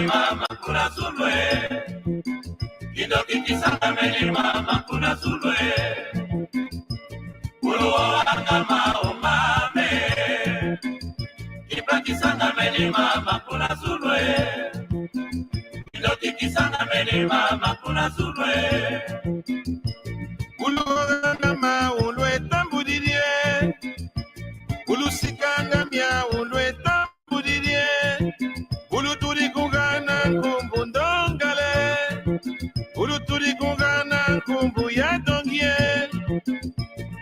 Mama kuna zulwe Kidoki kisanga meni mama kuna zulwe Uruwanga maumame Kipa kisanga meni mama kuna zulwe Kidoki kisanga meni mama kuna zulwe Uruwanga maulwe tambudirie Ulusikanga mia ulwe tambudirie Uluturi kungana kumbu ndongale Uluturi kungana kumbu ya dongie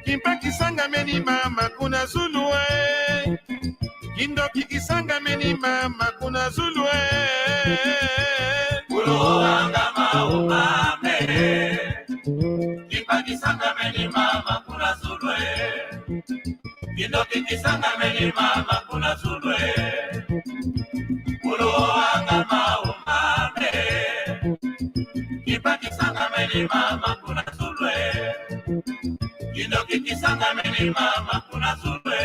Kimpa kisanga meni mama kuna zulue Kindoki kisanga meni mama kuna zulue Uruwanga maumame Kimpa kisanga meni mama kuna zulue Kindoki kisanga meni mama kuna zulue Uruwanga maumame Kipa kisanga meni mama kuna zulwe Kidoki kisanga meni mama kuna zulwe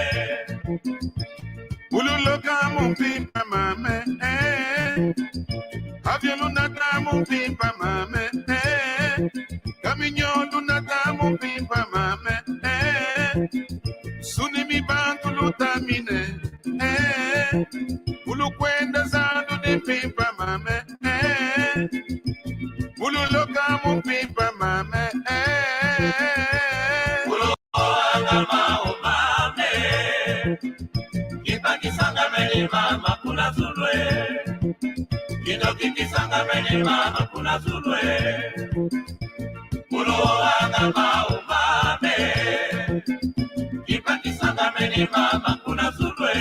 Ululoka mumpimpa mame Avyelunata mumpimpa mame Kaminyo lunata mumpimpa mame Sunimi bantu lutamine Ulukwenda zandu ni pimpa mame Ululoka mumpimpa mame Uloanga maumame Kipa kisanga meni mama kuna zulwe Kidoki kisanga meni mama kuna zulwe Uloanga maumame Kipa kisanga meni mama kuna zulwe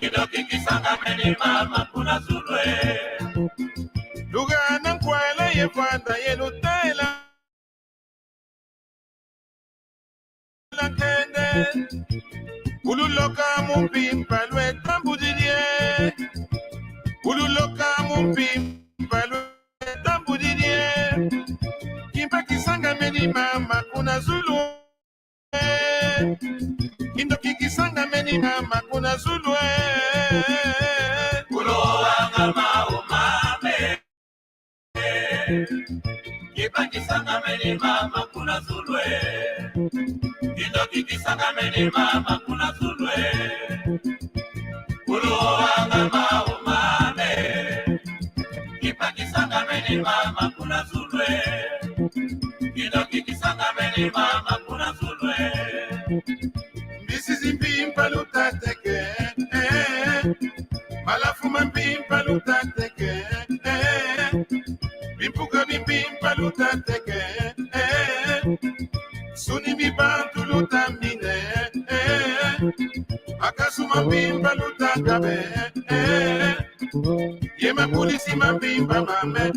Kidoki kisanga meni mama kuna zulwe Lugana nkwela yefanda yenutela Lankende Ululoka mumpimpa lwe tambudirie Ululoka mumpimpa lwe tambudirie Kimpa kisanga meni mama kuna zulwe Kindoki kisanga meni mama kuna zulwe Uruwanga maumame Kipa kisanga meni mama kuna zulwe Kindoki kisanga meni mama kuna zulwe Uruwanga maumame Kipa kisanga meni mama kuna zulwe Kindoki kisanga meni mama kuna zulwe Mbisi zimpimpa lutateke Malafuma mpimpa lutateke Bimpuka bimpimpa lutateke Suni mibantu lutamine Akasuma mpimpa lutakabe Yema polisi mpimpa mame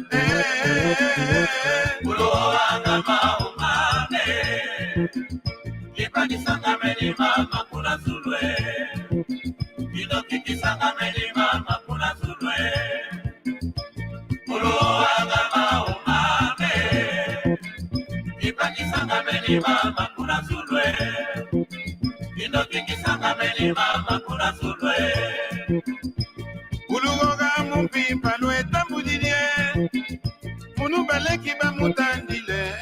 Uruwanga maumame Kipa kisanga meni mama kuna zulwe Kidoki kisanga meni mama kuna zulwe Uruwanga maumame Kipa kisanga meni mama kuna zulwe Kidoki kisanga meni mama kuna zulwe Ulugoga mumpimpa lwe tambudirie Munu baleki ba mutandile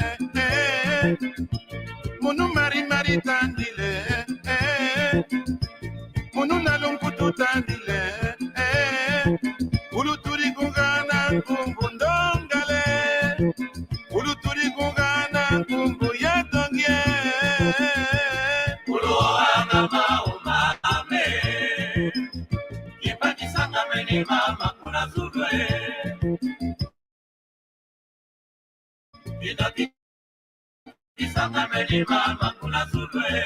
Munu mari tandile Munu nalumputu tandile Uluturi kungana kumbu ndongale Uluturi kungana kumbu ya dongie Uruwanga maumame Kipa kisanga meni mama kuna zulwe Kidoki kisanga meni mama kuna zulwe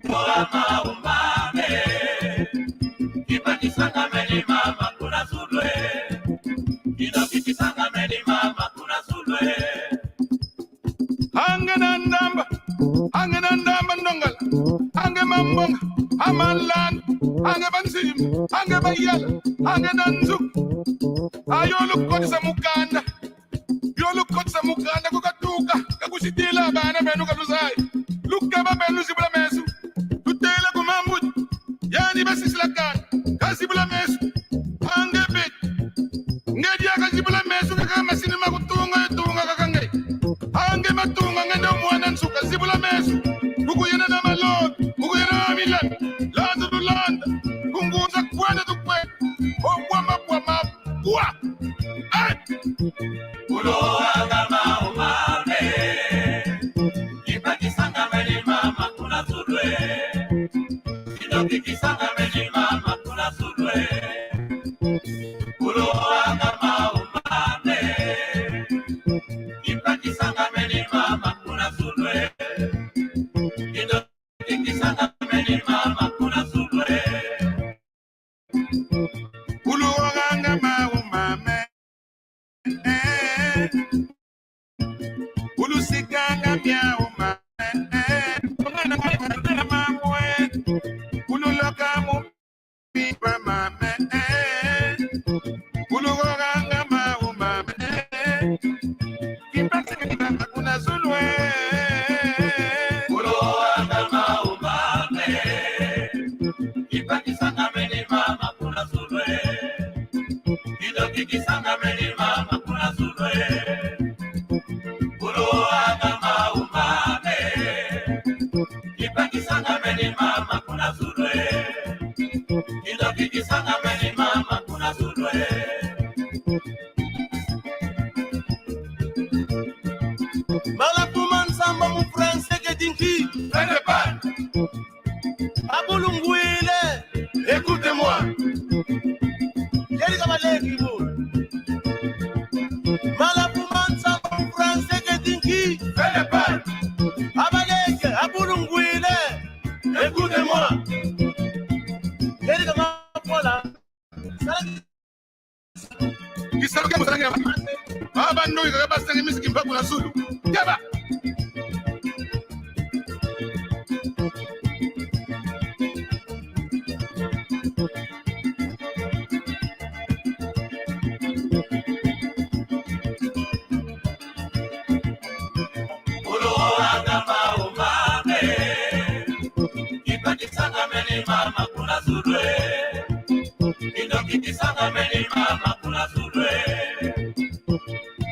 Uruwanga maumame Kipa kisanga meni mama kuna zulwe ange mambonga, amalan, ange banzim, ange bayala, ange nanzu. Ayolo kotsa mukanda, yolo kotsa mukanda kukatuka, kakusitila bana benu kabuzai. Luka babenu zibula mesu, tutela kumamut, yani basislakan, kasibula mesu, ange bit. Ngedia kasibula mesu kaka sinima kutunga tunga kakange. Ange matunga ngende mwana nsuka zibula mesu. Buku yena na malon, buku yena na milan. Landa du landa, kunguza kwenda du kwe. Obwama bwama bwa. Ay! Ulo agama umame. Kipaki sanga meni mama kuna sulwe. Kidoki kisanga meni mama kuna sulwe. Ulo agama umame. Kipaki sanga meni mama kuna sulwe. Kidoki kisanga meni mama kuna sulwe. Ulo agama umame. Ulu sikanga mia umame. Ulu loka mu pipa mame. Ulu agama umame. Kipaki mama kuna sulwe. Ulo agama umame. Kipaki sanga meni mama kuna sulwe. Kidoki kisanga meni mama kuna sulwe. Ulo agama umame. Kipaki sanga meni mama kuna sulwe. Kidoki kisanga meni mama kuna sulwe. Malapuman samba mu français que dinki. Pas. Abulunguile. Écoutez-moi. Yeri kabaleki bo. Malapuman samba mu français que dinki. Pas. Abaleki abulunguile. Écoutez-moi. Yeri kamapola. Kisaruke musange. Baba ndoi kaka sange misiki mpaku na sulu. Jaba. Ulo agama umame. Kipaki sanga meni mama kuna sulwe. Kidoki kisanga meni mama kuna sulwe.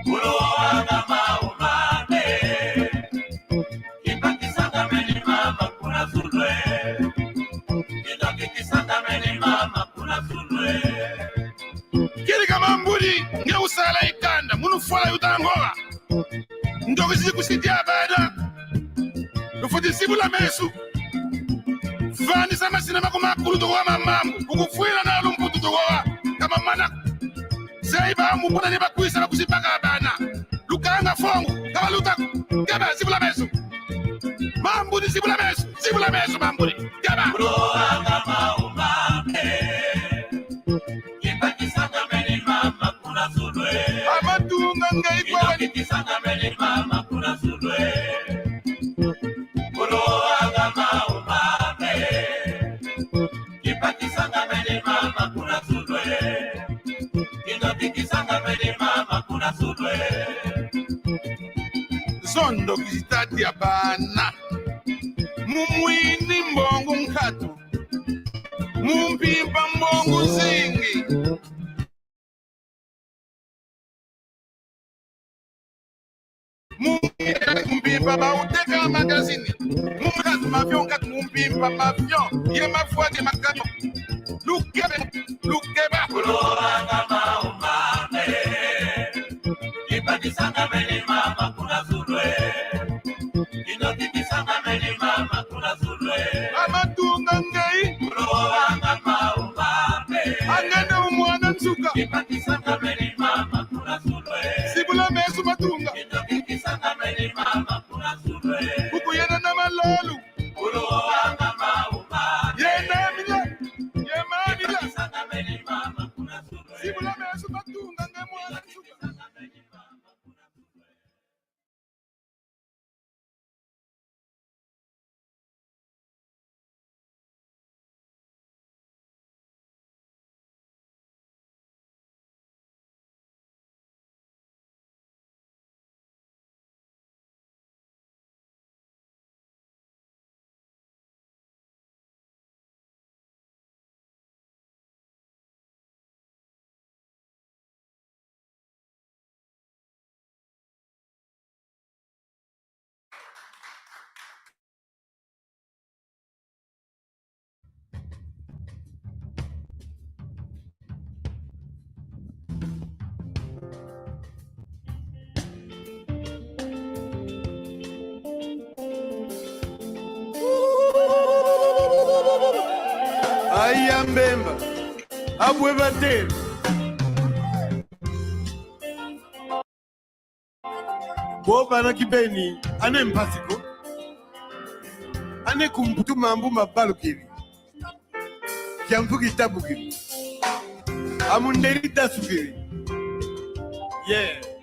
Ulo agama umame. Kipaki sanga meni mama kuna sulwe. Kidoki kisanga meni mama kuna sulwe. Kiri kama mbuli nge usala ikanda munu fwala yutangola. Ndogo zizi kusidia bada. Nufudi sibula mesu. Vani sama sinema kuma kulu tuwa mamamu. Kukufuila na lumputu tuwa. Kama mana. Zeiba mupuna niba kuisa na kusipaka bana. Lukanga fongu. Kama luta. Kaba sibula mesu. Mambuni sibula mesu. Sibula mesu mambuni. Kaba. Ulo agama umame. Kipaki sanga meni mama kuna sulwe. Amatunga nge ikwa. Kidoki kisanga meni mama kuna sulwe. Ulo agama umame. Kipaki sanga meni mama kuna sulwe. Kidoki kisanga meni mama kuna sulwe. Zondo kizitati ya bana. Mumwini mbongo nkatu. Mumpimpa mbongo zingi. Mumpimpa bauteka magazini. Mumkatu mavion katu mumpimpa mavion. Ye mafuate makato. Lukeba. Ulo agama umame. Kipaki sanga meni mama kuna sulwe. Kidoki kisanga meni mama kuna sulwe. Amatunga ngai. Ulo agama umame. Angende umwana nsuka. Kipaki sanga meni mama kuna sulwe. Sibula mesu matunga. Kidoki kisanga meni mama kuna sulwe. Kuku yena na malolu. Ulo agama umame. Yena mila. Yema mila. Kipaki sanga meni mama kuna sulwe. Sibula mesu matunga nge mwana nsuka. Kisanga meni mama kuna sulwe. Bayambemba abwebatera bobana kibeni ane mpasiko ane kumbutu mambu mabalu kiri kiamfu kitabu kiri amunderi dasu kiri yeah.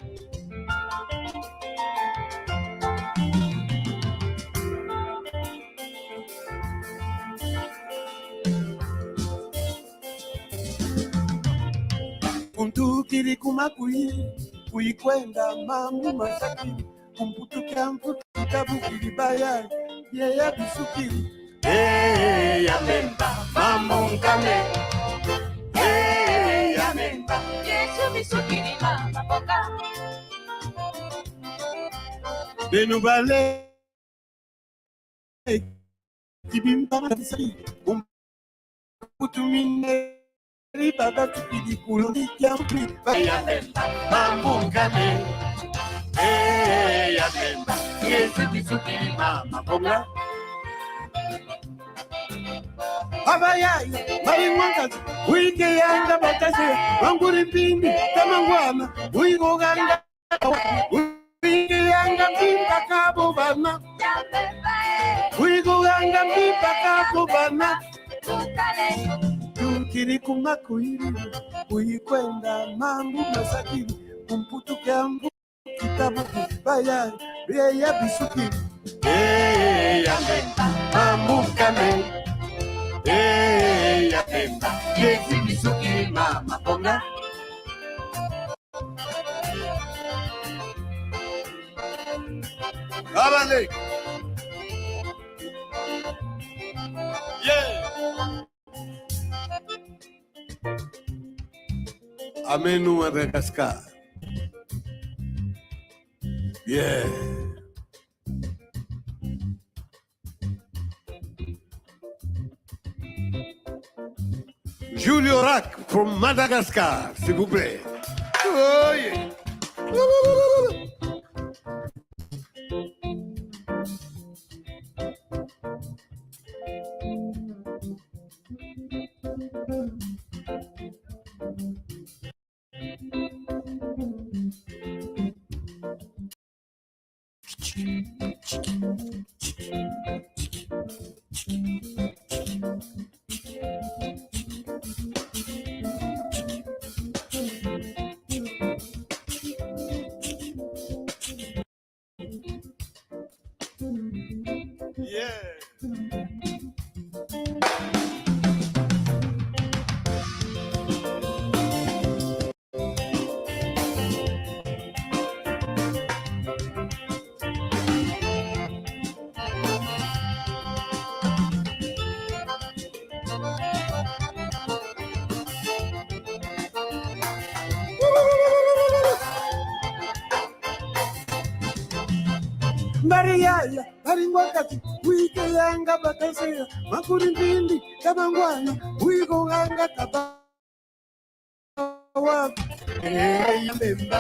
Kiri kumakui kuikwenda mambu masakiri kumputu kiamfu kitabu kiribaya yeya bisukiri yamemba mambu nkame yamemba yesu bisukiri mama boka benubale kibimba masakiri kumputu mine Baba tukidi kuludi kiampi Bayambemba mambu kame Yambemba Yesu bisukiri mama bonga Abayayi Marimwangazi Uike yanga batase Wanguri pindi Tamangwana Uiko ganga Uike yanga pimpa kabo bana Uiko ganga pimpa kabo bana Kiri kumakuiri uikwenda mambu masakiri kumputu kiambu kitabu kibaya ya bisukiri yambemba mambu kame yambemba yesi bisukiri mama bonga Abale yeah Amenu Madagascar. Yeah. Julio Rack from Madagascar, s'il vous plaît. Oh yeah. Mariaya, Maringwakati, Wike Yanga Batasea, Makuri Pindi, Tamangwana, Wiko Ganga Tapa. Yambemba,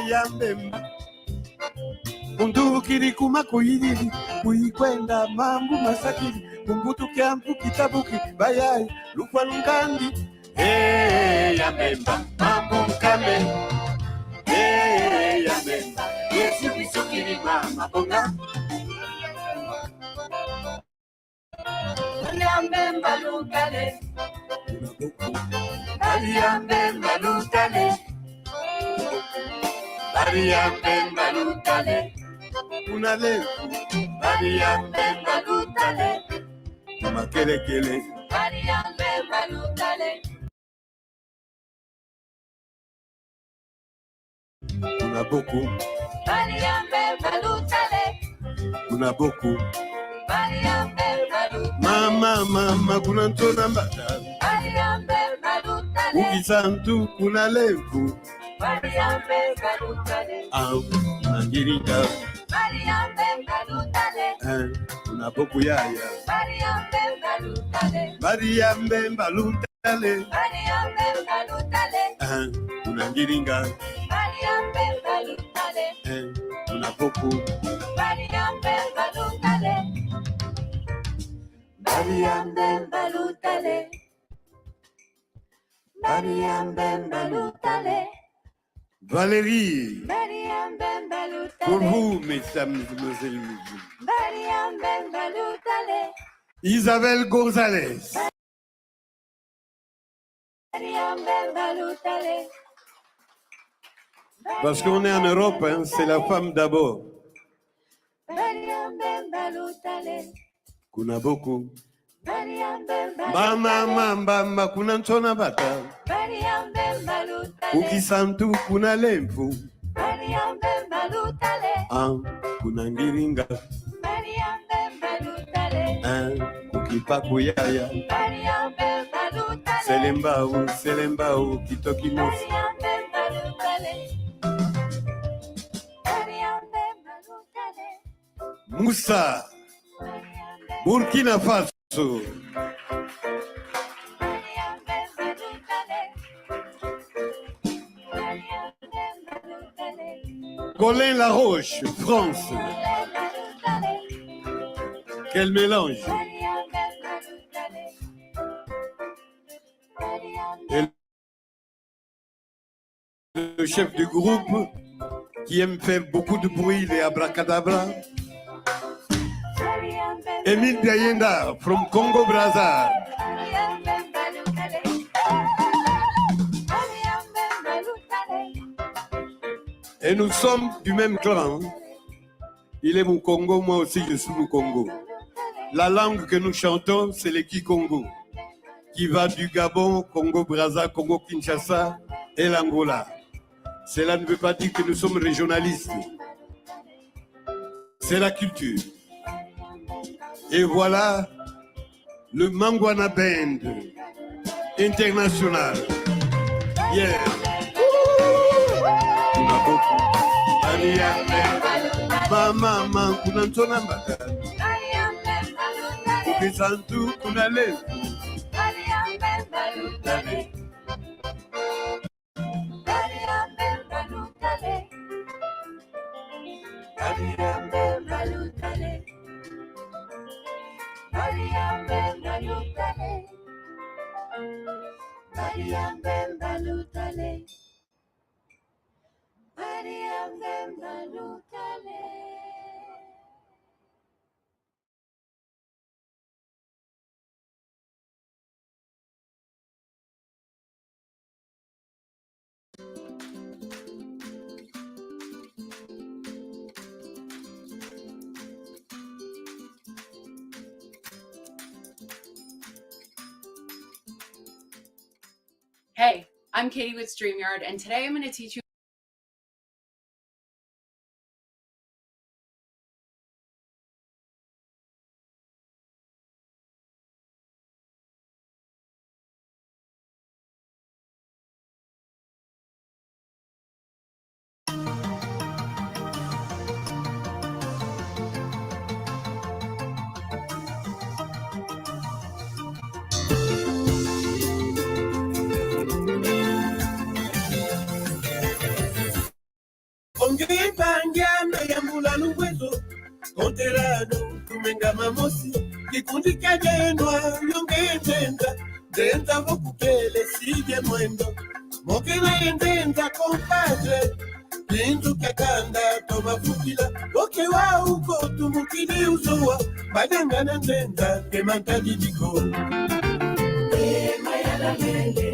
Yambemba, Kundukiri kumakuiri, Kuikwenda mambu masakiri, Kumbutu kiampu kitabuki, Bayai, Lukwa Lungandi, Yambemba, mambu kame. Yambemba, Yesu bisukiri mama bonga Yambemba lukale Yambemba lukale Yambemba lukale Unale Yambemba lukale Makele kele Yambemba lukale Kuna beaucoup. Kuna beaucoup. Mama kuna ntona mbata. Ukisantu kuna levu. Mangirika. Kuna beaucoup yaya. Mariambemba lutale. Kuna ngiringa. Kuna beaucoup. Mariam Balutale. Mariam Balutale. Valérie, Mariam pour Balutale. vous, mesdames, mesdemoiselles, messieurs. Mariam Balutale. Isabelle Gonzalez, Mariam Balutale. parce qu'on est en Europe, hein, c'est la femme d'abord. Mariam Balutale. Kuna beaucoup. Mariam Mama, mama, kuna ntona bata. Mariam Balutale. Ukisantu kuna lemfu. Mariam Balutale. Kuna ngiringa. Mariam Balutale. Kukipa kuyaya. Mariam Balutale. Selembao, kitoki mosi. Mariam Balutale. Mariam Balutale. Moussa, Burkina Faso. Mariam Balutale. Mariam Balutale. Colin Laroche, France. Quel mélange. Et le chef du groupe qui aime faire beaucoup de bruit, les abracadabra. Émile Diayenda from Congo Brazza. Et nous sommes du même clan. Il est mon Congo, moi aussi je suis mon Congo. La langue que nous chantons, c'est le Kikongo, qui va du Gabon, Congo Brazza, Congo Kinshasa et l'Angola. Cela ne veut pas dire que nous sommes régionalistes. C'est la culture. Et voilà le Mangwana Band international. Yeah. Mama, kuna ntona mbaka. Ukisantu kuna le. Hey, I'm Katie with StreamYard, and today I'm going to teach you Pangiana ya mulanu wezo Konterano kumenga mamosi Kikundi kajenwa yongetenda Denta vokukele sige mwendo Mokena yendenza kompadre Pintu kakanda toma fukila Oke wa uko tumukili uzowa Badangana ndenda kemanta didiko Mayala lele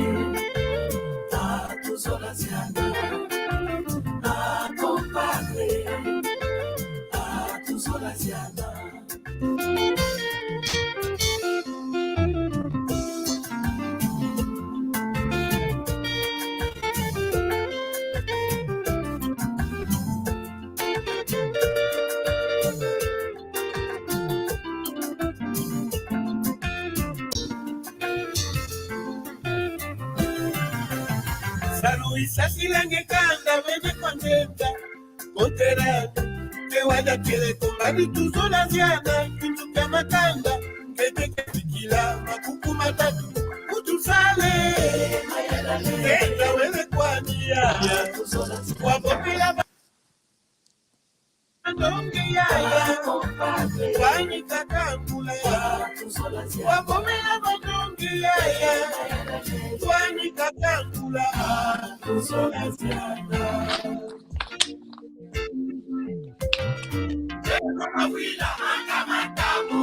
Tatuzola ziana Compadre, a tus horas ya Salud y sacilangue canta, vene contenta. Conterano, que vaya quiere combate tus olas llanas, pintu kamakanda, que te quefiquila, macucu matatu, mutu sale, esta huele cuanía, guapopila, andongue yaya, guañita cámbula, wavumila matungi yeye twanika kakula Mawila manga matamu.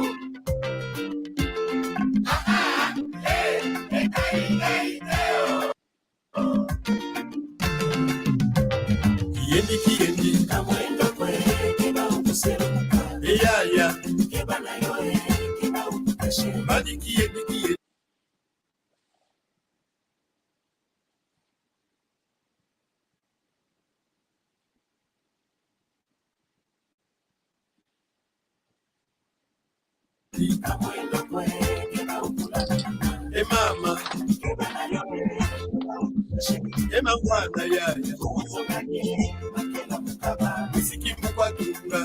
Kiendi kamwendo kwe kiba ukuseruka eyaya kiba nayo kiba ukashe badi kiendi kamwendo kwe kiba ukulana mama kiba nayo ema mwana yaya Misiki mkwa tunga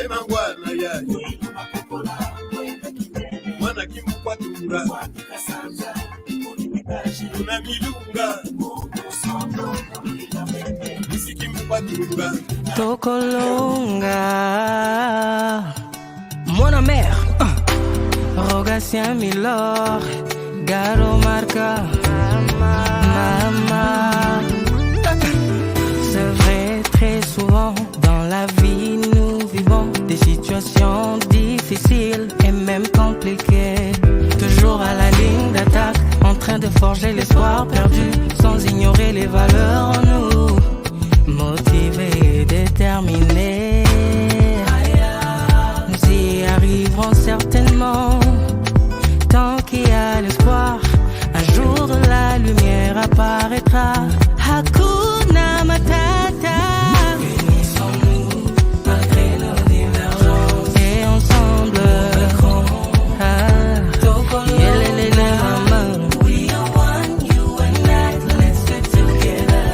ema mwana yaya mwana kimukwa tunga una milunga Misiki mkwa tunga Tokolonga Mon mère Rogatien Milor Garo Marca Mama. C'est vrai, très souvent dans la vie nous vivons des situations difficiles et même compliquées. Toujours à la ligne d'attaque, en train de forger l'espoir perdu, sans ignorer les valeurs en nous. Motivés et déterminés, nous y arriverons certainement. Tant qu'il y a l'espoir, un jour de la lumière apparaîtra. Hakuna Matata. Unissons-nous malgré nos divergences. Et ensemble, we are one, you and I. Let's stick together.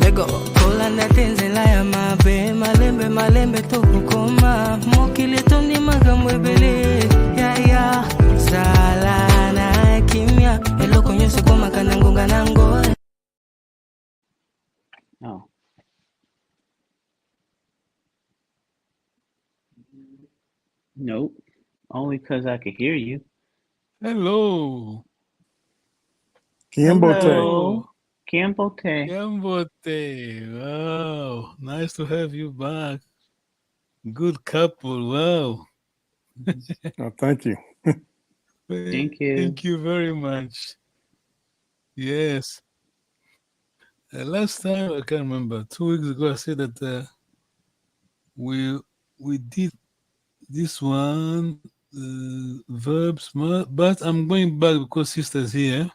Lego. Kolanda tenzela ya mabe, malembe tokukoma. Mokili tondi magambo ebele. Ya sala na kimya. Eloko nyose koma kanango ganango. Oh. Nope. Only because I could hear you. Hello. Kiembote. Hello. Kiembote. Kiembote. Wow. Nice to have you back. Good couple. Wow. Oh, thank you. Thank you. Thank you very much. Yes. Last time, I can't remember, 2 weeks ago, I said that we did this one, verbs, but I'm going back because sister's here.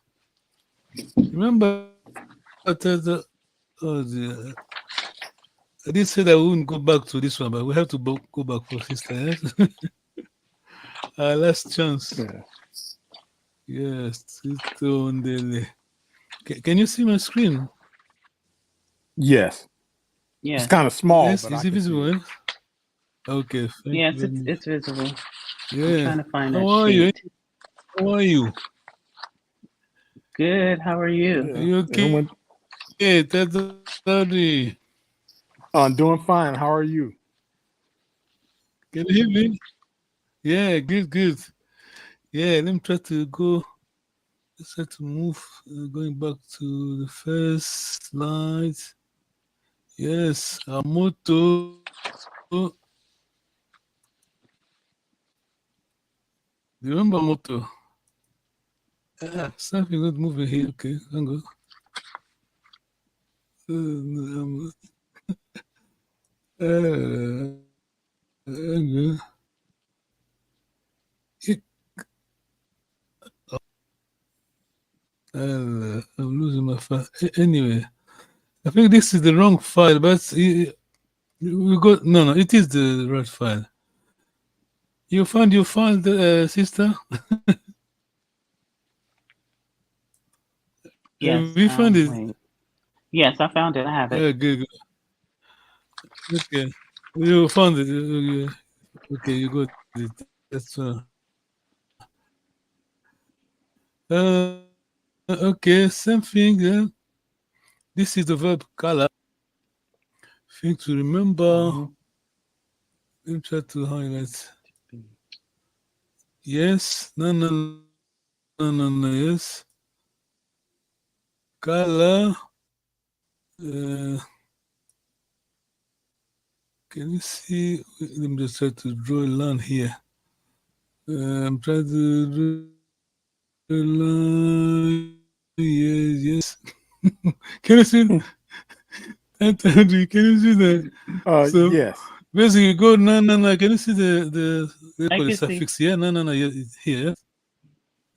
Remember, I did say that we wouldn't go back to this one, but we have to go back for sister. Yes? Our last chance. Yeah. Yes. Can you see my screen? Yes. Yeah. It's kind of small. Yes, but is I it can visible? see Eh? Okay. Yes, it's visible. Yeah. I'm trying to find that How are you? sheet. How are you? Good. How are you? it. Are you okay? Yeah, that's sorry. I'm doing fine. How are you? Can you hear me? Yeah, good. Yeah, let me try to go. Let's try to move. Going back to the first slide. Yes, our motto. Do you remember motto? Something good moving here. Okay, hang on. Hang on. I'm losing my file. Anyway, I think this is the wrong file, but we got no. It is the right file. You found your file, sister? Yes. We found it. Wait. Yes, I found it. I have it. Yeah, good. Okay, you found it. Okay, you got it. That's okay. Same thing. This is the verb color. think to remember. Mhm. Let me try to highlight. Yes. No. Yes. Color. Can you see? Let me just try to draw a line here. I'm trying to draw a line. Yes. Can you see? Can you see that? So Yes. basically, go no. Can you see the they I call it can see. suffix here? No. It's here.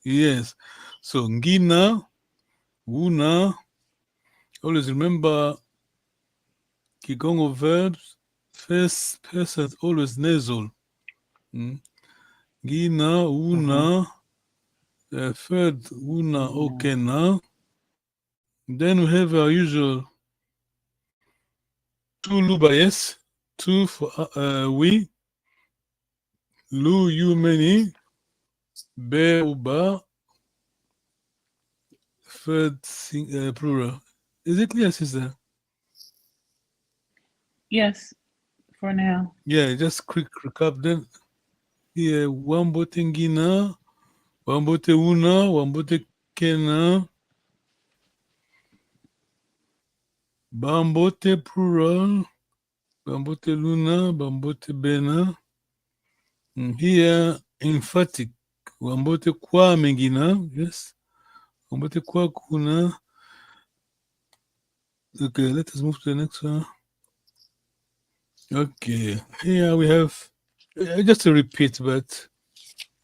Yes. So ngina, una. Always remember Kigongo verbs. First person always nasal. Ngina, una. Third, una, okena. Then we have our usual two luba, yes. Two for we. Lu, you, many. Be, uba. Third, plural. Is it clear, sister? Yes, for now. Yeah, just quick recap then. Here, wambote ngina, wambote una, wambote kena. Bambote plural, bambote luna, bambote bena. Here, emphatic, wambote kwa mengina, yes. Wambote kwa kuna. Okay, let us move to the next one. Okay, here we have, just to repeat, but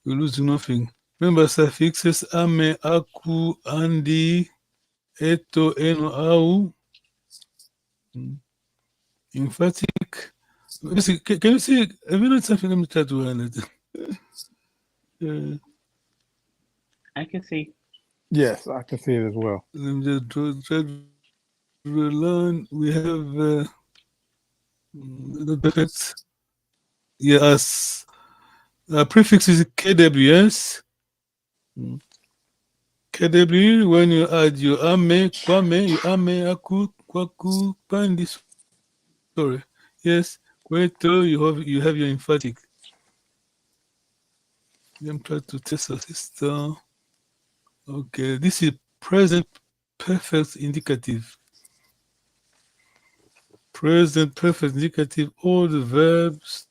we lose nothing. Remember suffixes ame, aku, andi, eto, eno, au. Emphatic. Can you see? Have you noticed something? Let me try to highlight it. I can see. Yes, I can see it as well. Let me just try to learn. We have the perfect. Yes. Prefix is KWS. KW, when you add your ame, kwame, your ame, aku, kwaku, pandi. Sorry. Yes. Kweto, you have your emphatic. Let me try to test the system. Okay, this is present perfect indicative. Present perfect indicative, all the verbs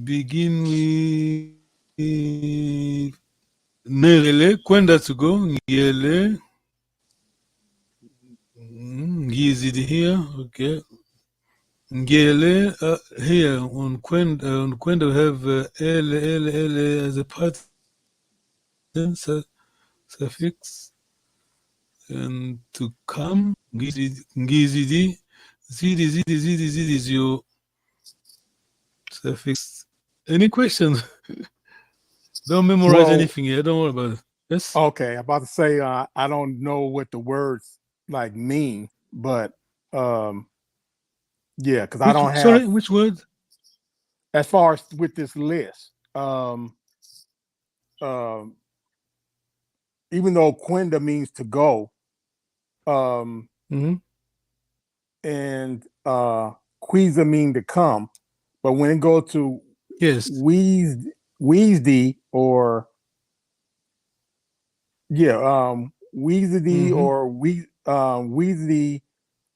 begin with nerele, kwenda to go, ngele, ngizidi here, okay. Ngele, here on kwenda we have ele as a part suffix. And to come, ngizidi, zidi is your suffix. Any questions? Don't memorize anything here. Don't worry about it. Yes. Okay, I'm about to say I don't know what the words like mean, but yeah, because I don't have. Sorry, which word? As far as with this list, even though Quenda means to go, and Quiza mean to come, but when it goes to Weezy or Weezy or Weezy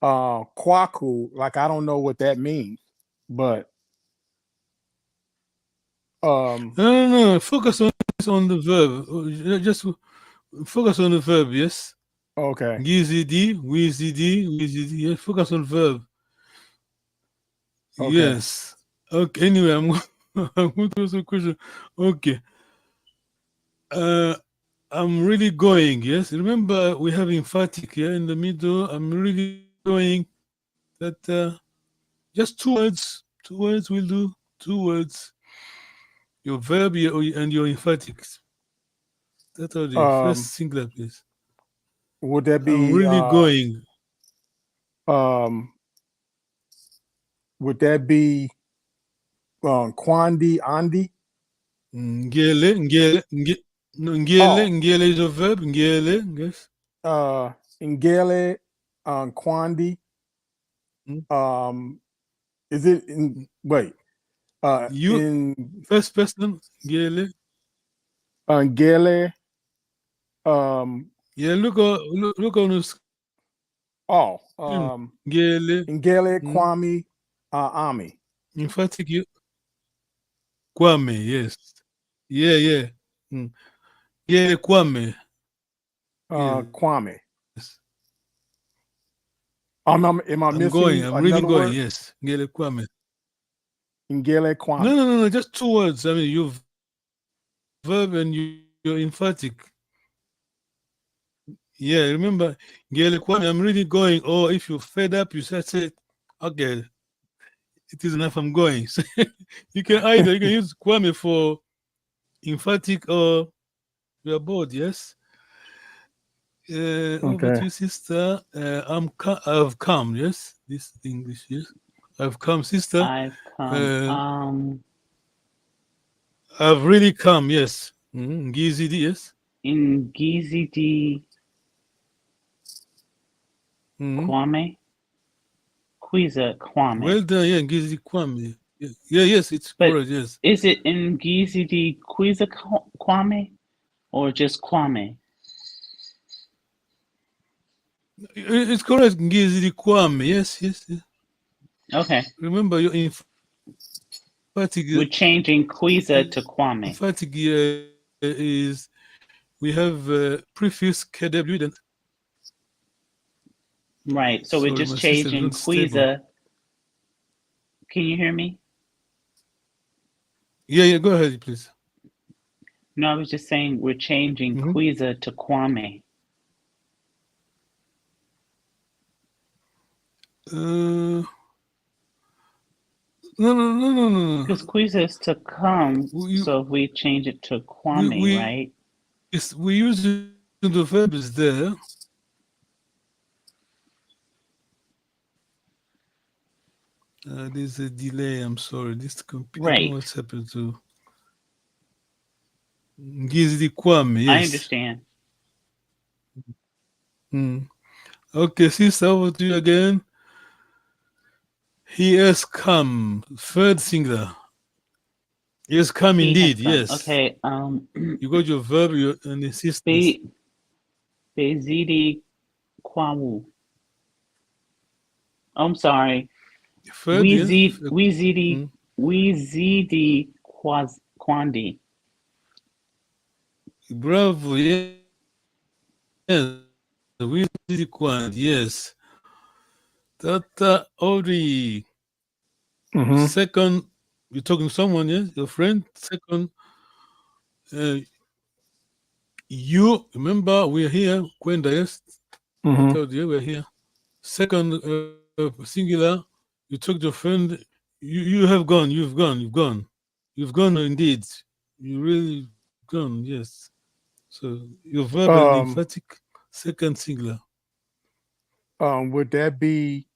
Kwaku, like I don't know what that means, but no. Focus on the verb. Just focus on the verb. Yes. Okay. Gizidi, Weezy. Yes. Focus on verb. Okay. Yes. Okay. Anyway, I'm going to ask a question. Okay. I'm really going. Yes. Remember, we have emphatic here in the middle. I'm really going. That just two words. 2 words will do. 2 words. Your verb and your emphatics. That's all the first singular, please. Would that be I'm really going? Would that be Kwandi Andi? Ngele is a verb. Ngele, yes. Ngele Kwandi. Is it in wait? You in first person, Ngele. Ngele. Yeah, look on the screen. Ngele. Ngele Kwame Ami. Emphatic you. Kwame, yes. Yeah. Yeah, Kwame. Kwame. Yes. Am I I'm missing going. I'm really another going. word? Yes, Ngele Kwame. Ngele Kwame. No. Just 2 words. I mean, you've verb and you're emphatic. Yeah, remember, Ngele Kwame. I'm really going. Or if you're fed up, you say, okay, it is enough. I'm going. So you can use Kwame for emphatic or you're bored. Yes. Over to you, sister. I've come. Yes, this English. Yes, I've come, sister. I've come. I've really come. Yes. Ngizidi. Yes. In Ngizidi Kwame. Kwiza Kwame. Well done. Yeah, Ngizidi Kwame. Yeah. Yes, it's correct. Yes. Is it in Ngizidi Kwiza Kwame or just Kwame? It's correct. Ngizidi Kwame. Yes. Okay. Remember, you're emphatic. We're changing Kwiza to Kwame. Emphatic is we have prefix KW. Then right. So we're just changing Kwiza. Can you hear me? Yeah. Go ahead, please. No, I was just saying we're changing Kwiza to Kwame. No. Because Kwiza is to come, so if we change it to Kwame, right? We use the verb is there. There's a delay. I'm sorry. This computer. Right. What's happened to Ngizidi Kwame? Yes. I understand. Okay, sister, over to you again. He has come. Third singular. He has come indeed. Yes. Okay. You got your verb and insistence. Bezidi Kwawu. I'm sorry. Wezidi Kwandi. Bravo. Yes. Wezidi Kwandi. Yes. Tata Ori. Second, you're talking to someone, yes? Your friend. Second, you remember we're here, Kwenda, yes? I told you we're here. Second, singular, you took your friend, you have gone, you've gone indeed. You really gone, yes. So your verb and emphatic, second singular. Would that be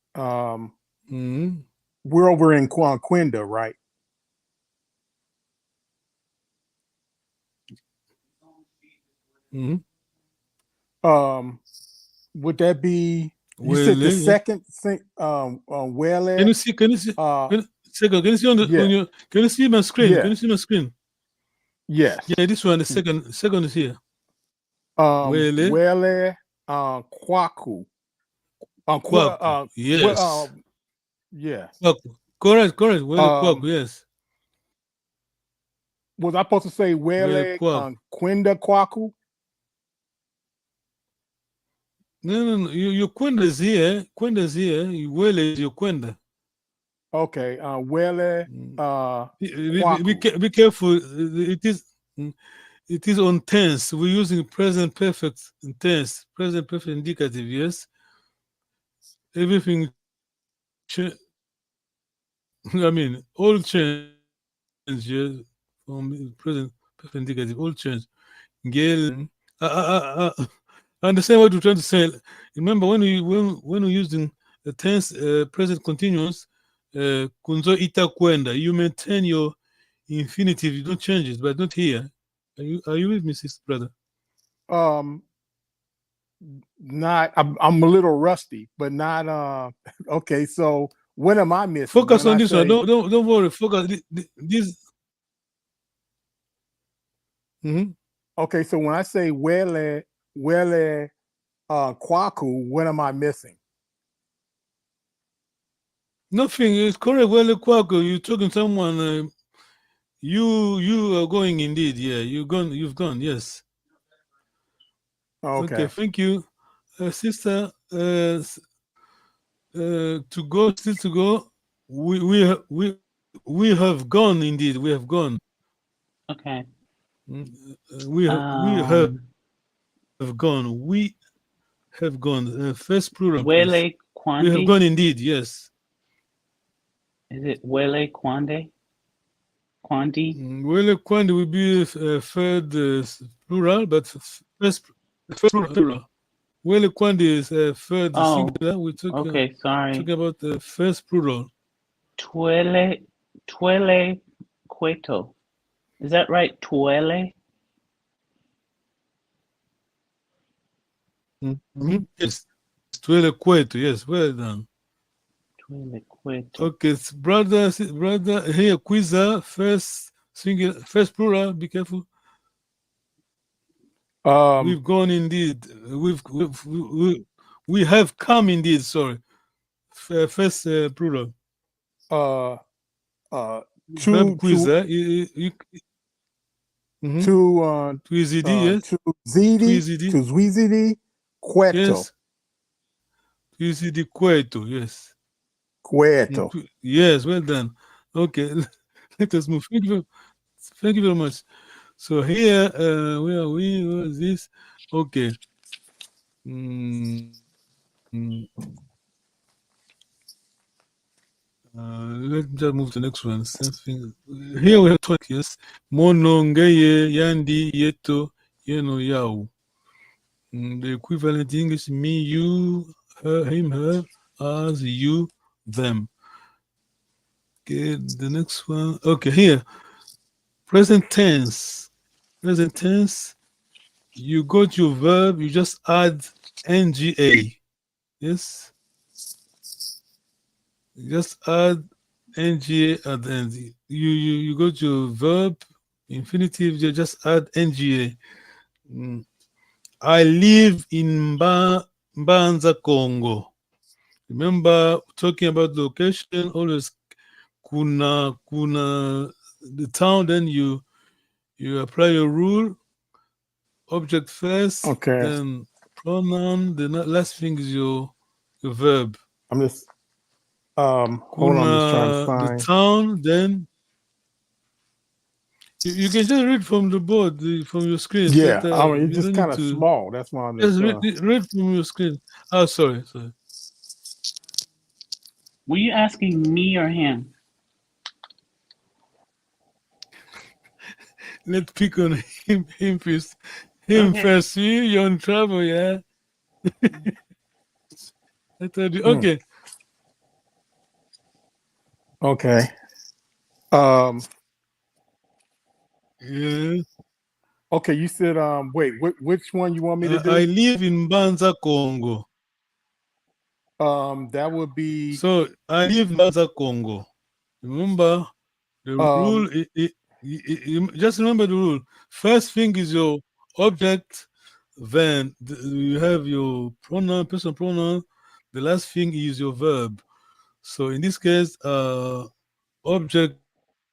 we're over in Kwenda, right? Would that be you said the second thing Wele? Can you see can you see on your can you see my screen? Can you see my screen? Yes. Yeah, this one, the second is here. Wele Kwaku. Yes. Yeah. Correct. Kwaku, yes. Was I supposed to say Wele Kwenda Kwaku? No. Your Kwenda is here. Kwenda's here. Wele is your Kwenda. Okay. Wele. Be careful. It is on tense. We're using present perfect tense. Present perfect indicative. Yes. Everything. I mean, all change. Yes. From present perfect indicative. All change. Gale. I understand what you're trying to say. Remember when we're using the tense present continuous, kunzo ita kwenda, you maintain your infinitive, you don't change it, but not here. Are you with me, sister brother? not. I'm a little rusty, but not. Okay, so what am I missing? Focus When on I this one. say- Don't worry. Focus this. Mhm. Okay, so when I say wele kwaku, what am I missing? Nothing is correct. Well, Kwaku, you talking to someone. You are going indeed. Yeah, you've gone. Yes. Okay. Thank you, sister. To go, still to go. We have gone indeed. We have gone. Okay. We have gone. We have gone. First plural. Wele Please. We have Kwandi. gone indeed. Yes. Is it Wele Kwande? Kwandi? Wele Kwandi will be third plural, but first plural. Wele Kwandi is third singular. We took Okay, sorry. talking about the first plural. Tuele Cueto. Is that right? Tuele? Yes. Tuele Cueto. Yes, well done. Tuele Cueto. Okay, brother, here, Quiza, first singular, first plural. Be careful. We've gone indeed. We have come indeed. Sorry, first plural. Verb Quiza. Twizidi, yes. Twizidi, Cueto. Yes. Twizidi Cueto, yes. Cueto. Yes, well done. Okay, let us move. Thank you very much. So here, where are we? Where is this? Okay. Let me just move to the next one. Something here we have talk, yes. Monongeye, Yandi, Yeto, Yeno, Yao. The equivalent in English, me, you, her, him, her, us, you, them. Okay, the next one. Okay, here. Present tense. Present tense. You got your verb, you just add NGA. Yes. You just add NGA at the end. You got your verb, infinitive, you just add NGA. I live in Mbanza, Congo. Remember talking about location, always kuna the town, then you apply your rule, object first, then pronoun, the last thing is your verb. I'm just hold on, I'm just trying to find the town, then you can just read from the board, from your screen. Yeah, but, I mean, it's you just don't kind of need to- small. That's why I'm Just just read from your screen. Oh, sorry. Were you asking me or him? Let's pick on him first. Him first. You're in trouble, yeah. I told you. Okay. Okay. Yeah. Okay, you said wait, which one you want me to do? I live in Mbanza, Congo. That would be. So I live in Mbanza, Congo. Remember the rule. Just remember the rule. First thing is your object. Then you have your pronoun, personal pronoun. The last thing is your verb. So in this case, object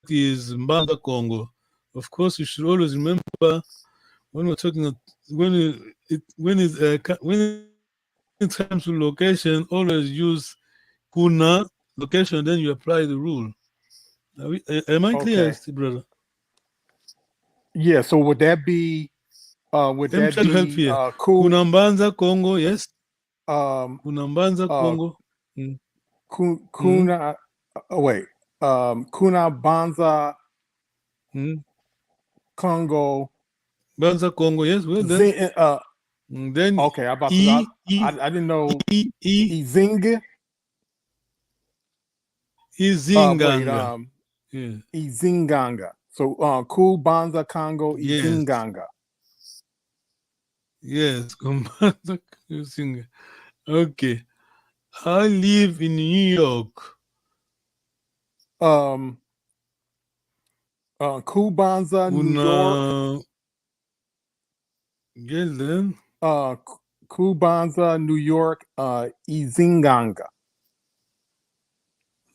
is Mbanza, Congo. Of course, you should always remember when we're talking when it comes to location, always use kuna location. Then you apply the rule. Am I clear, brother? Yeah. So would that be? Would that be help here? Kuna Mbanza, Congo, yes. Kuna Mbanza, Congo. Kuna. Wait. Kuna Banza. Congo. Banza, Congo, yes. Well then. Then okay, I didn't know. Izinga. Izinganga. Izinganga. So Ku Banza Congo Izinganga. Yes. You sing. Okay. I live in New York. Kubanza, New York. Una. Yes, then. Kubanza, New York. Izinganga.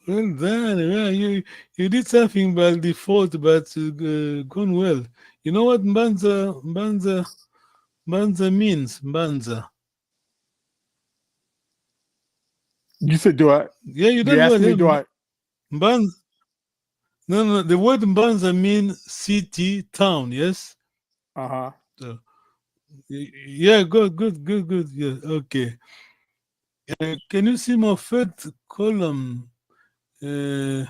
Well done. Yeah, you did something by default, but gone well. You know what Mbanza means? Mbanza. You said, do I? Yeah, you You don't know asked me, do them. I? Mbanza. No. The word Mbanza means city, town. Yes. Uh-huh. So, yeah. Good. Yeah. Okay. Can you see my third column? Dia,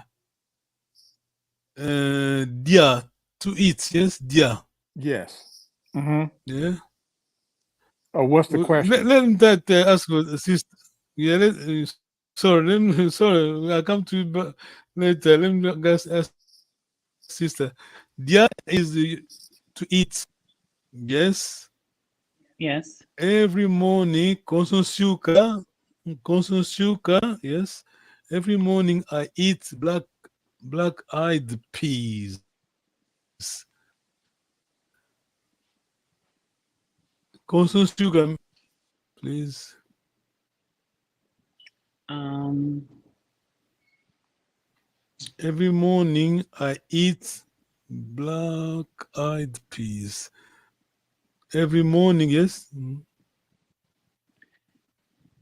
to eat. Yes, dia. Yes. Mm-hmm. Yeah. What's the question? Let him that ask your sister. Yeah. Sorry. I'll come to you later. Let me guys ask sister. Dia is to eat. Yes. Yes. Every morning, consume sugar. Yes. Every morning I eat black-eyed peas. Consume sugar, please. Every morning I eat black-eyed peas. Every morning, yes.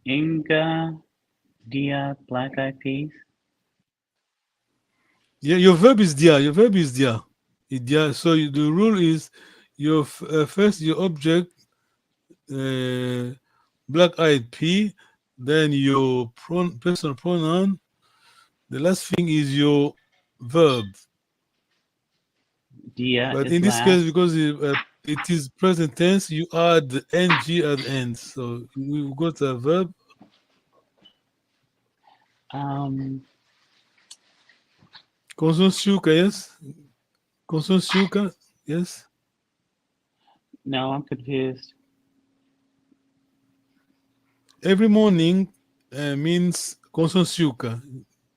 Inga, dia, black-eyed peas. Yeah, your verb is dia. Dia. So the rule is your first your object, black-eyed pea, then your personal pronoun. The last thing is your verb. Dia But is in this last. case, because it is present tense, you add the ng at the end. So we got a verb. Consume sugar, yes. Consume sugar, yes. No, I'm confused. Every morning means consume sugar.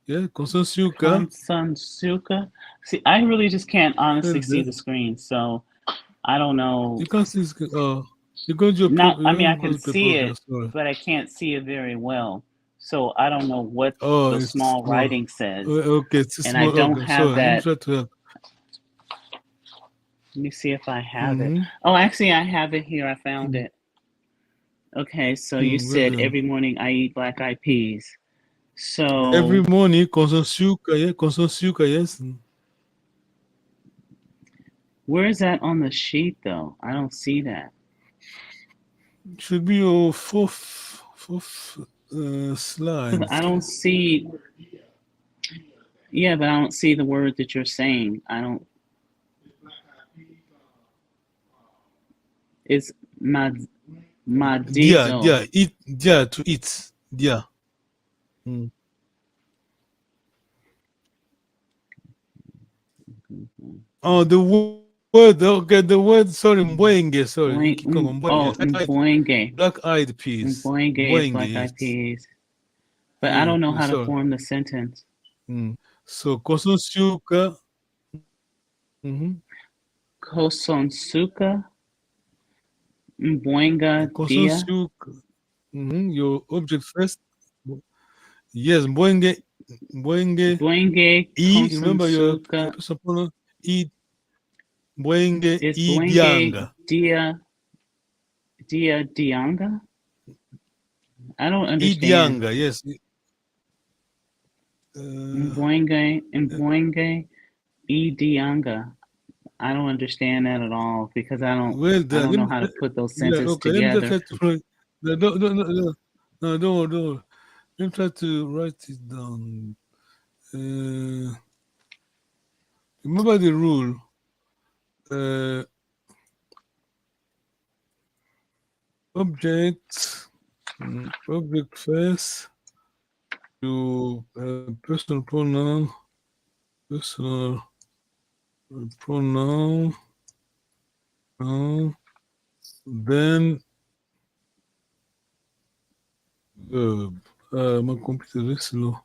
Yeah, consume sugar. Consume sugar. See, I really just can't honestly see the screen, so I don't know. You can't see. You go to your. Not. I mean, I can see it, but I can't see it very well. So I don't know what the small writing says. Okay, it's and small. I don't have Let me that. try to help. Let me see if I have it. Oh, actually, I have it here. I found it. Okay, so you said every morning I eat black-eyed peas. So every morning consume sugar. Yeah, consume sugar. Yes. Where is that on the sheet, though? I don't see that. Should be your fourth slide. I don't see. Yeah, but I don't see the word that you're saying. I don't. It's madito. Dia to eat. Dia. Oh, the word. Okay, the word. Sorry, mboenge. Sorry, mboenge. Black-eyed peas. Mboenge, black-eyed peas. But I don't know how to form the sentence. So kosonsuka. Kosonsuka. Mboenga dia. Your object first. Yes, mboenge. Mboenge. Remember your personal pronoun. Mboenge dianga. Dia dianga. I don't understand. Dianga, yes. Mboenge dianga. I don't understand that at all because I don't know how to put those sentences together. No, don't. Let me try to write it down. Remember the rule. Object first. Your personal pronoun. Then verb. My computer is very slow.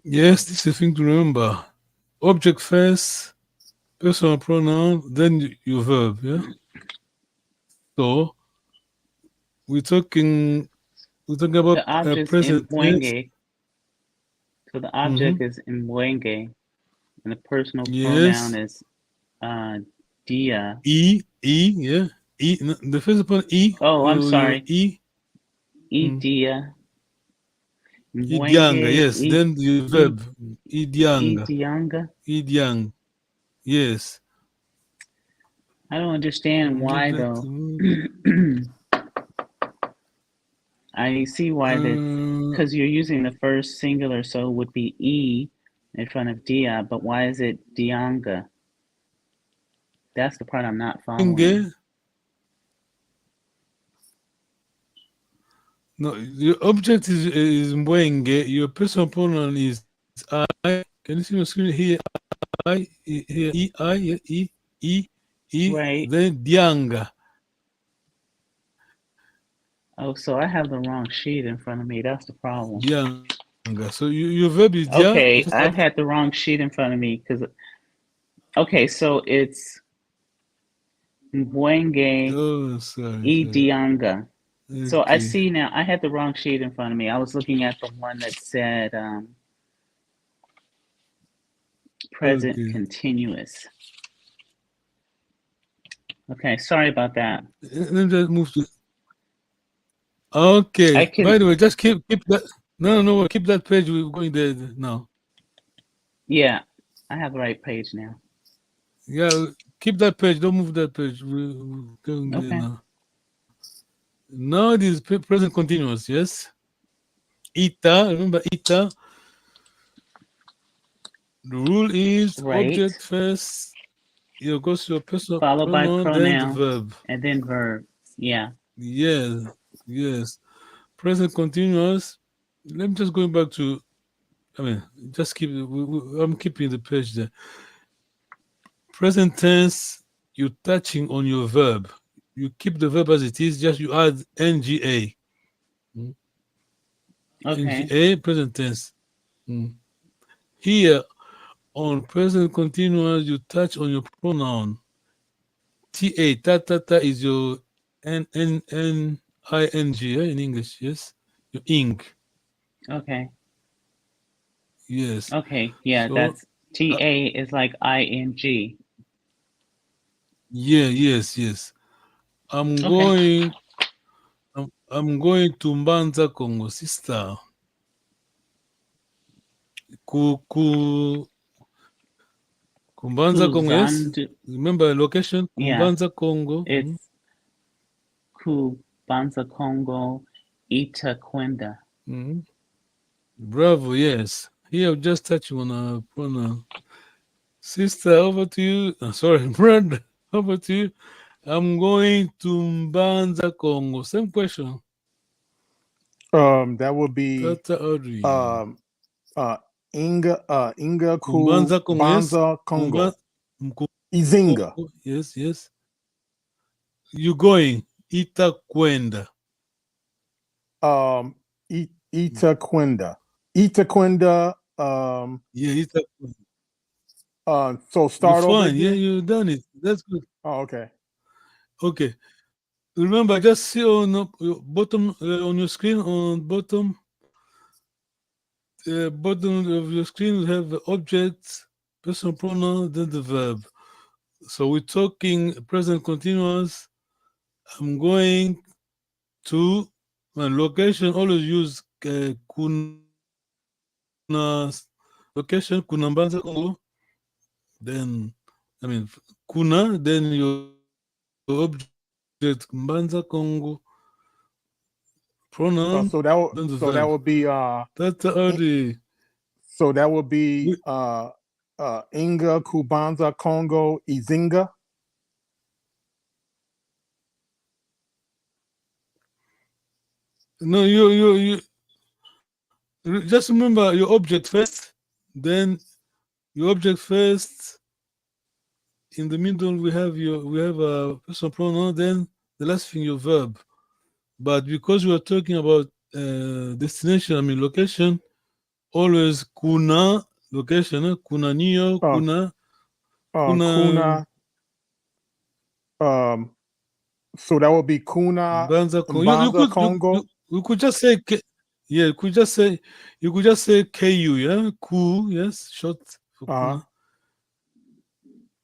Yes, this is a thing to remember. Object first, personal pronoun, then your verb, yeah? So we're talking about The object's present tense. Mwenge. So the object is Mwenge, and the personal Yes. pronoun is dia. Yeah. The first one, Oh, I'm sorry. Dia. Mwenge, Idianga, yes. Then the verb, Idianga. Idianga. Yes. I don't understand why though. I see why that, because you're using the first singular, so it would be E in front of dia, but why is it Dianga? That's the part I'm not following. No, your object is Mwenge, your personal pronoun is I. Can you see my screen here? I, here, E, right. Then Dianga. Oh, so I have the wrong sheet in front of me. That's the problem. Dianga. So your verb is dia. Okay, I had the wrong sheet in front of me because. Okay, so it's Mwenge Dianga. Okay. So I see now. I had the wrong sheet in front of me. I was looking at the one that said present continuous. Okay, sorry about that. Let me just move to. Okay. By the way, just keep that. No. Keep that page. We're going there now. Yeah, I have the right page now. Yeah, keep that page. Don't move that page. We're going there now. Now it is present continuous. Yes. Ita. Remember ita. The rule is object first. You go to your personal followed by pronoun, then the verb, and then verb. Yeah. Yes. Present continuous. Let me just going back to. Just keep. I'm keeping the page there. Present tense. You're touching on your verb. You keep the verb as it is. Just you add nga. Okay. Nga present tense. Here. On present continuous, you touch on your pronoun. Ta is your ing in English, yes? Your ing. Okay. Yes. Okay, yeah, so, that's ta is like ing. Yeah, yes. I'm going to Mbanza, Congo, sister. Kumbanza, Congo, yes? Remember location? Kumbanza, Congo. It's Kumbanza, Congo, Itakwenda. Bravo, yes. Here, I'm just touching on a pronoun. Sister, over to you. Sorry, brother, over to you. I'm going to Mbanza, Congo. Same question. That would be Inga Kumbanza, Congo. Izinga. Yes. You going Itakwenda. Itakwenda. Itakwenda. So start over. Fine. Yeah, you done it. That's good. Oh, okay. Okay. Remember, just see on your bottom on your screen on bottom of your screen, you have the object, personal pronoun, then the verb. So we're talking present continuous. I'm going to my location. Always use kuna location, kuna Mbanza, Congo. Then kuna, then your object Mbanza, Congo. Pronoun. So that would be that's early. So that would be Inga Kubanza Congo Izinga. No, you just remember your object first, then your object first in the middle we have a personal pronoun, then the last thing your verb. But because we are talking about destination, I mean location, always kuna location, kuna niyo, kuna Kuna. So that would be Kuna Mbanza Mbanza Congo. you could just say yeah, you could just say KU, yeah, ku, yes, short for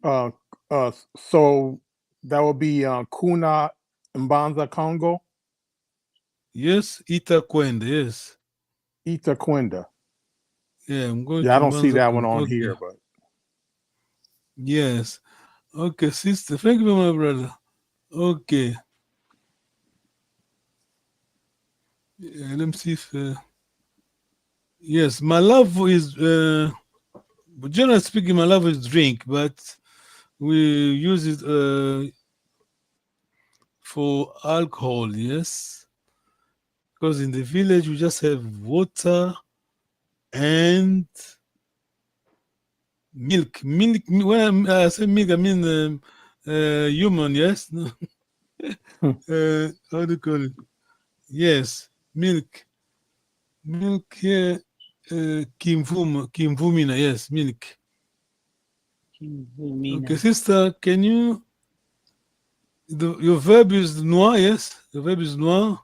kuna. So that would be Kuna Mbanza Congo. Yes, Itakwenda, yes. Itakwenda. Yeah, I'm going. Yeah, to I don't see Mbanza that one Congo. on Okay. here, but Yes. Okay, sister. Thank you, my brother. Okay. Yeah, let me see if. Yes, my love is. Generally speaking, my love is drink, but we use it for alcohol. Yes, because in the village we just have water and milk. When I say milk, I mean human. Yes. No. How do you call it? Yes, milk. Milk here, Kimvumina, yes, milk. Kimvumina. Okay, sister, can you, your verb is noir, yes? Your verb is noir.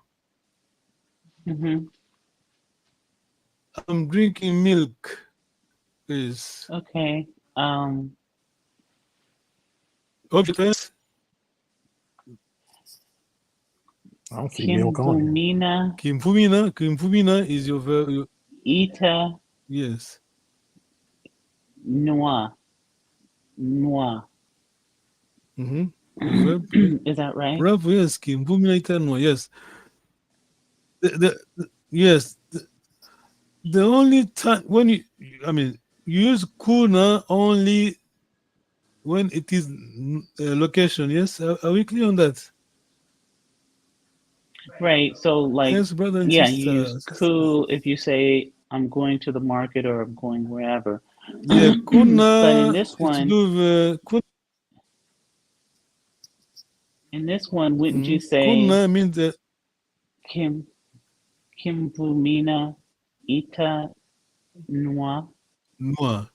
Mm-hmm. I'm drinking milk, please. Okay. Object. I don't see milk on here. Kimvumina is your verb. Ita. Yes. Noir. Mm-hmm. Verb. Is that right? Verb, yes. Kimvumina ita noir, yes. Yes. The only time when you use kuna only when it is location. Yes, are we clear on that? Right. So, like, yes, brother and yeah, sister, you use ku if you say I'm going to the market or I'm going wherever. Yeah, kuna. But in this one, wouldn't you say kuna means that Kimvumina ita noir? Noir.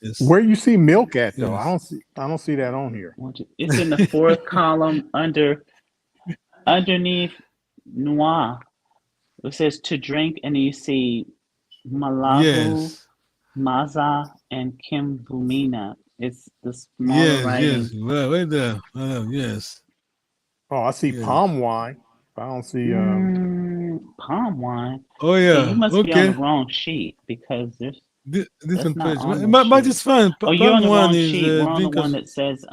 Yes. Where you see milk at though? Yes. I don't see that on here. It's in the fourth column underneath noir. It says to drink, and you see Malavu, Yes. Maza, and Kimvumina. It's the smaller writing. Yes, right there. Yes. Oh, I see palm wine. I don't see palm wine. Oh yeah. So you must be on Okay. the wrong sheet because there's different not page. on the But sheet. it's fine. Oh, you're on the wrong is sheet. We're on the drinkers. one that says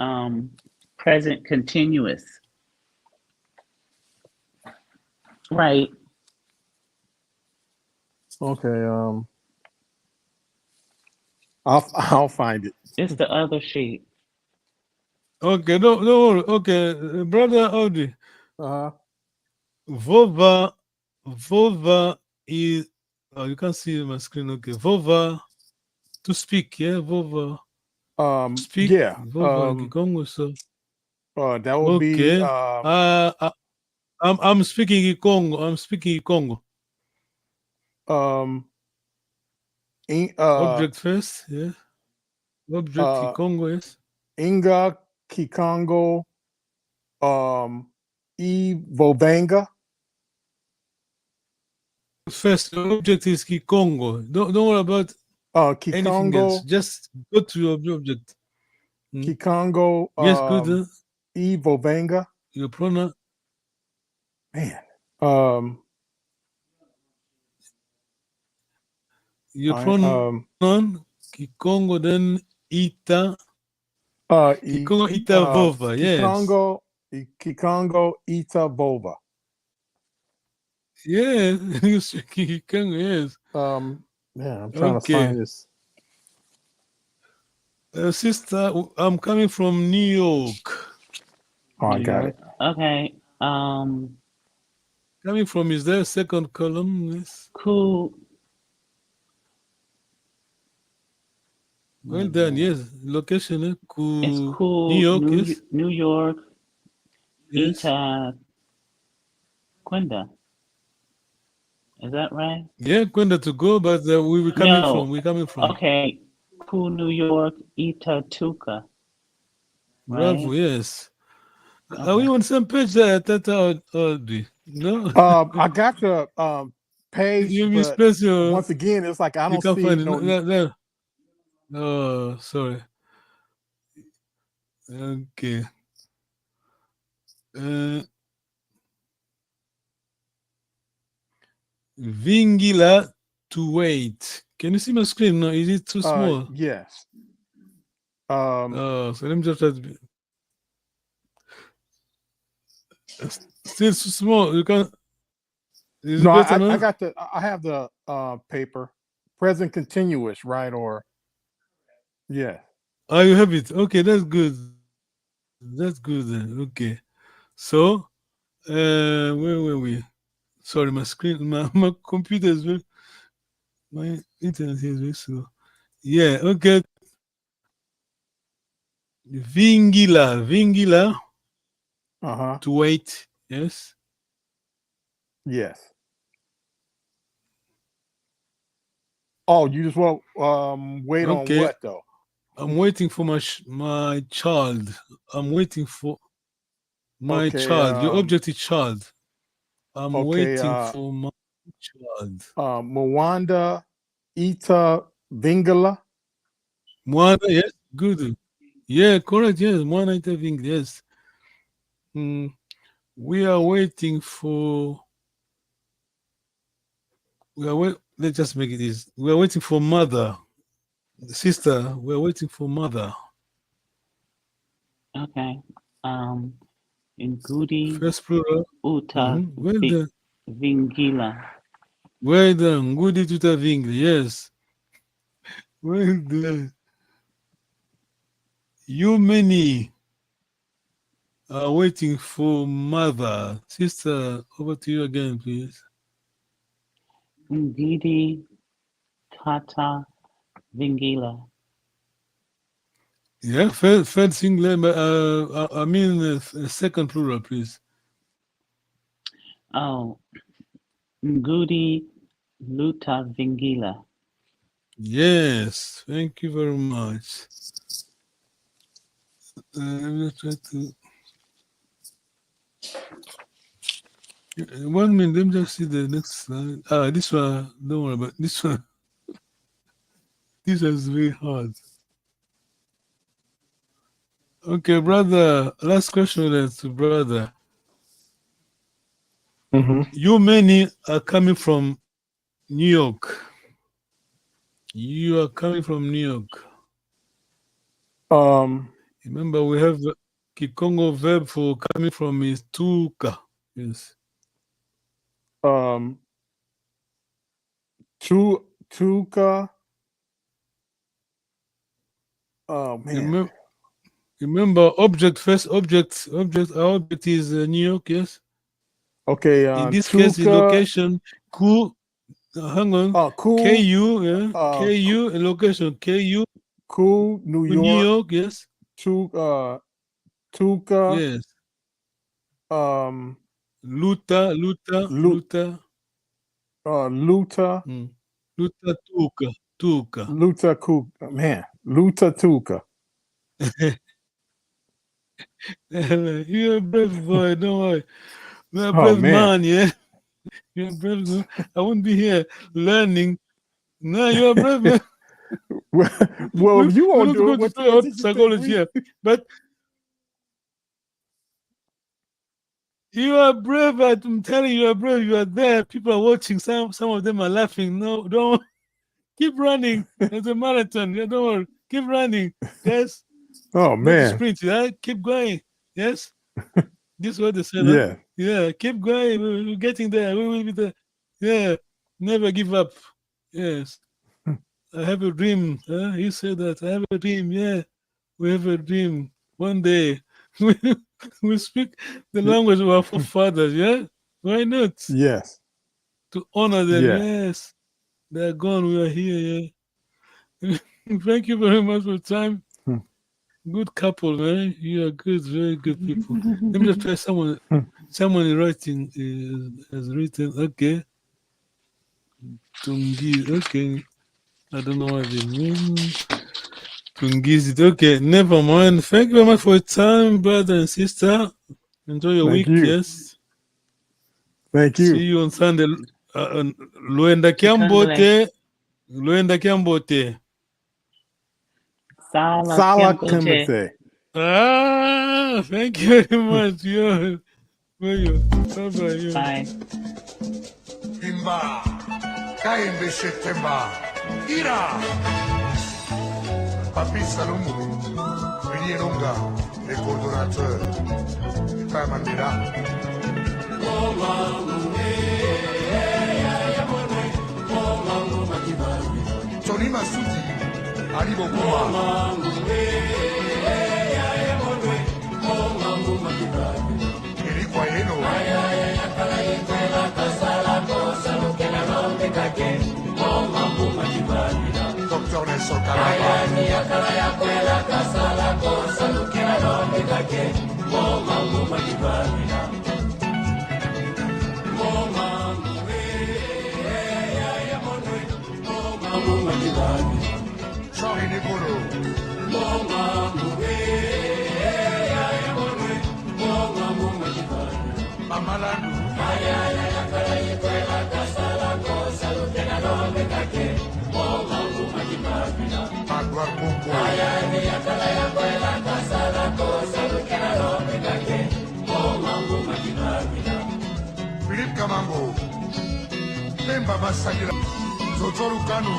present continuous. Right. Okay. I'll find it. It's the other sheet. Okay, no, okay, brother Audrey. Vova is. Oh, you can't see my screen. Okay, Vova to speak. Yeah, Vova. Speak. Yeah. Vova Kikongo. So. That would be. I'm speaking Kikongo. Object first. Yeah. Object Kikongo. Yes. Inga Kikongo. Vovanga. First, the object is Kikongo. Don't worry about anything else. Just go to your object. Kikongo. Yes, good. Vovanga. Your pronoun. Man. Your pronoun Kikongo, then Ita. Kikongo Ita Vova. Yes. Kikongo Ita Vova. Yeah, you speaking Kikongo. Yes. Yeah, I'm trying to find this. Sister, I'm coming from New York. Oh, I got it. Okay. Coming from is there second column? Yes. Cool. Well done. Yes. Location. It's New cool. York. Yes. New York. Yes. Quinda. Is that right? Yeah, Kwenda to go, but we coming No. from. We coming from. Okay. Cool. New York. Itatuka. Bravo. Right? Yes. Are we on the same page there, Tata or no? I got the page, You but misplaced your. once again, it's like I You don't can't see find it. no. Oh, sorry. Okay. Vingila to wait. Can you see my screen? No, is it too small? Yes. Oh, so let me just try to be. Still too small. You can't. Is No, it better now? I have the paper. Present continuous, right? Or yeah. Oh, you have it. Okay, that's good. That's good then. Okay. So, where were we? Sorry, my screen, my computer is very, my internet is very slow. Yeah, okay. Vingila. To wait. Yes. Yes. Oh, you just want wait on what though? I'm waiting for my child. I'm waiting for my child. Your object is child. I'm waiting for my child. Mwanda Ita Vingala. Mwanda, yes, good. Yeah, correct. Yes, Mwanda Ita Vingala. Yes. We are waiting for. Let's just make it easy. We are waiting for mother, sister. We are waiting for mother. Okay. Ngudi. First plural. Uta. Well done. Vingila. Well done. Ngudi Uta Vingila. Yes. Well done. You many are waiting for mother. Sister, over to you again, please. Ngidi Kata Vingila. Yeah, third singular, I mean second plural, please. Oh, Ngudi Luta Vingila. Yes, thank you very much. Let me try to. 1 minute, let me just see the next slide. This one, don't worry about this one. This is very hard. Okay, brother, last question to brother. You many are coming from New York. You are coming from New York. Remember, we have the Kikongo verb for coming from is tuka. Yes. Tuka. Oh man. Remember, object first. Object. Our object is New York. Yes. Okay. In this case, the location. Hang on. Cool. KU. Yeah. KU. Location. KU. Cool. New York. New York. Yes. Tuka. Yes. Luta. Luta. Tuka. Luta Kuka. Man. Luta Tuka. You're a brave boy. Don't worry. You're a brave man. Yeah. You're a brave man. I wouldn't be here learning. No, you're a brave man. Well, if you won't do it, what psychology here. But you are brave. I'm telling you, are brave. You are there. People are watching. Some of them are laughing. No, don't keep running. It's a marathon. Yeah, don't worry. Keep running. Yes. Oh man. Sprint. Yeah. Keep going. Yes. This is what they said. Yeah. Huh? Yeah. Keep going. We're getting there. We will be there. Yeah. Never give up. Yes. I have a dream. You said that. I have a dream. Yeah. We have a dream. One day we speak the language of our forefathers. Yeah. Why not? Yes. To honor them. Yeah. Yes. They're gone. We are here. Yeah. Thank you very much for your time. Hmm. Good couple, man. You are good, very good people. Let me just try someone. Someone in writing has written. Okay. Tungi. Okay. I don't know what it means. Tungizi. Okay. Never mind. Thank you very much for your time, brother and sister. Enjoy your Thank week. you. Yes. Thank you. See you on Sunday. Luenda Kiambote. Luenda Kiambote. Sala Clemente. Ah, thank you very much. Yo. Bye-bye. Bye. Timba, Kaimbe Shetemba, Ira, Papi Salomo, Villiers-Longa, les coordonnateurs, Père Mandela. Tony Masudi, Ali Bokuma. Eric Wayeno. Dr. Nelson Kalaba. Charlie Negoro. Mamalandu. Magwar Bongo. Philippe Kamango. Pemba Masagila. Zozoru Kanu.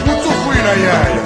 Mutufuina yaya.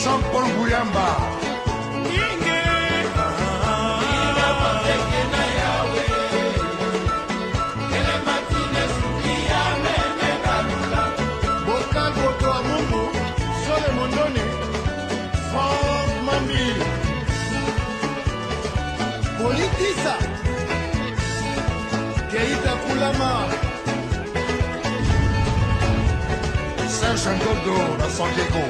Jean-Paul Bouyamba. Bokal Boto Amungu, Sole Mondone, Franck Mambi. Politisa, Keita Koulama. Serge Ngodo, na San Diego.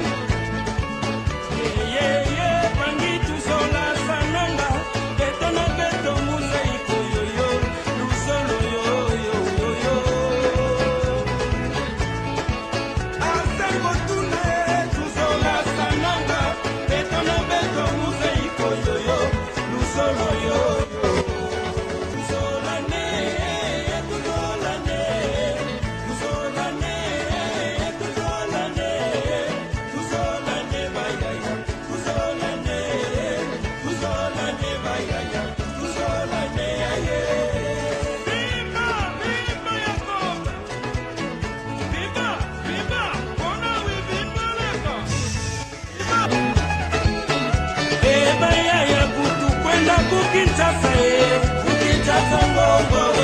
whoa, whoa.